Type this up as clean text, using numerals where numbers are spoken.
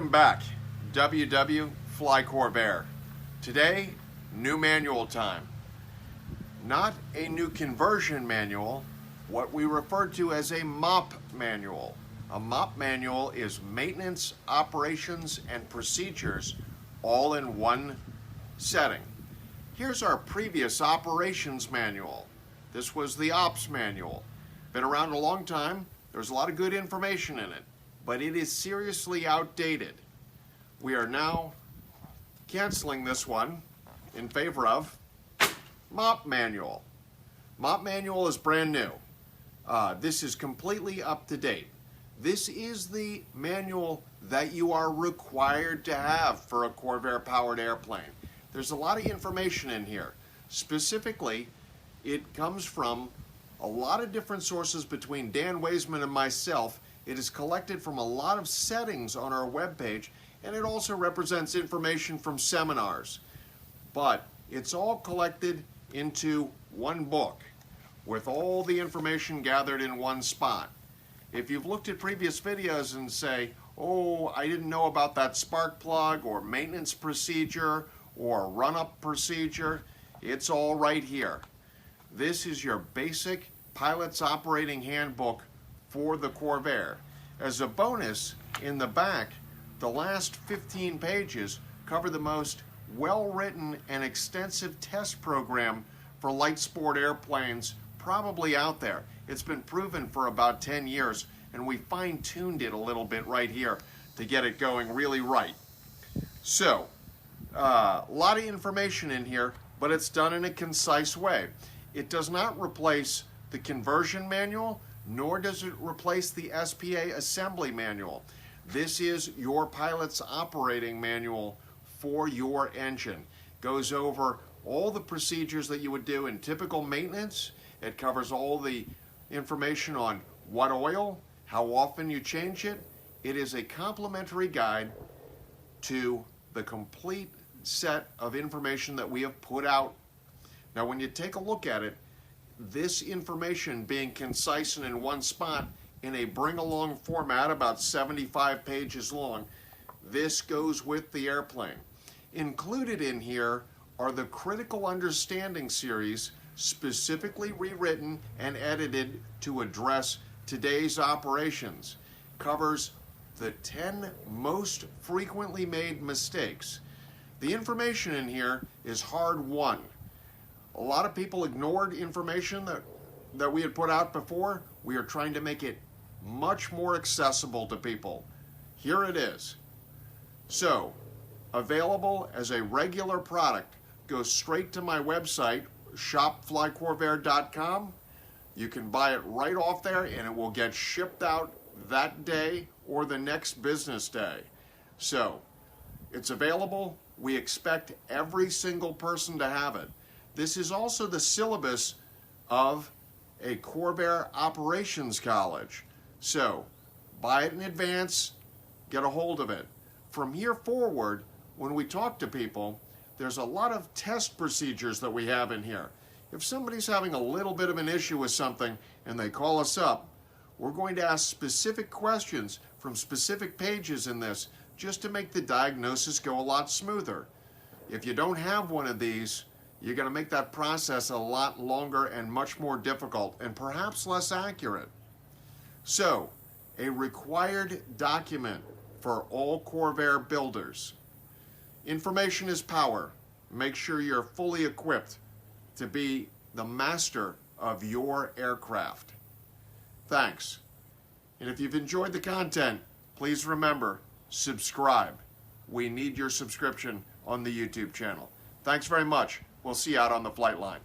Welcome back, Flycorvair. Today, new manual time. Not a new conversion manual, what we refer to as a MOP manual. A MOP manual is maintenance, operations, and procedures all in one setting. Here's our previous operations manual. This was the ops manual. Been around a long time. There's a lot of good information in it, but it is seriously outdated. We are now canceling this one in favor of MOP Manual. MOP Manual is brand new. This is completely up to date. This is the manual that you are required to have for a Corvair powered airplane. There's a lot of information in here. Specifically, it comes from a lot of different sources between Dan Weisman and myself. It is collected from a lot of settings on our webpage, and it also represents information from seminars. But it's all collected into one book with all the information gathered in one spot. If you've looked at previous videos and say, oh, I didn't know about that spark plug or maintenance procedure or run-up procedure, it's all right here. This is your basic pilot's operating handbook for the Corvair. As a bonus, in the back, the last 15 pages cover the most well-written and extensive test program for light sport airplanes probably out there. It's been proven for about 10 years, and we fine-tuned it a little bit right here to get it going really right. So, a lot of information in here, but it's done in a concise way. It does not replace the conversion manual, nor does it replace the SPA assembly manual. This is your pilot's operating manual for your engine. Goes over all the procedures that you would do in typical maintenance. It covers all the information on what oil, how often you change it. It is a complimentary guide to the complete set of information that we have put out. Now, when you take a look at it, this information being concise and in one spot in a bring-along format, about 75 pages long, this goes with the airplane. Included in here are the Critical Understanding series, specifically rewritten and edited to address today's operations. Covers the 10 most frequently made mistakes. The information in here is hard won. A lot of people ignored information that we had put out before. We are trying to make it much more accessible to people. Here it is. So, available as a regular product. Go straight to my website, shopflycorvair.com. You can buy it right off there, and it will get shipped out that day or the next business day. So, it's available. We expect every single person to have it. This is also the syllabus of a Corvair Operations College. So, buy it in advance, get a hold of it. From here forward, when we talk to people, there's a lot of test procedures that we have in here. If somebody's having a little bit of an issue with something and they call us up, we're going to ask specific questions from specific pages in this just to make the diagnosis go a lot smoother. If you don't have one of these, you're going to make that process a lot longer and much more difficult and perhaps less accurate. So, a required document for all Corvair builders. Information is power. Make sure you're fully equipped to be the master of your aircraft. Thanks. And if you've enjoyed the content, please remember, subscribe. We need your subscription on the YouTube channel. Thanks very much. We'll see you out on the flight line.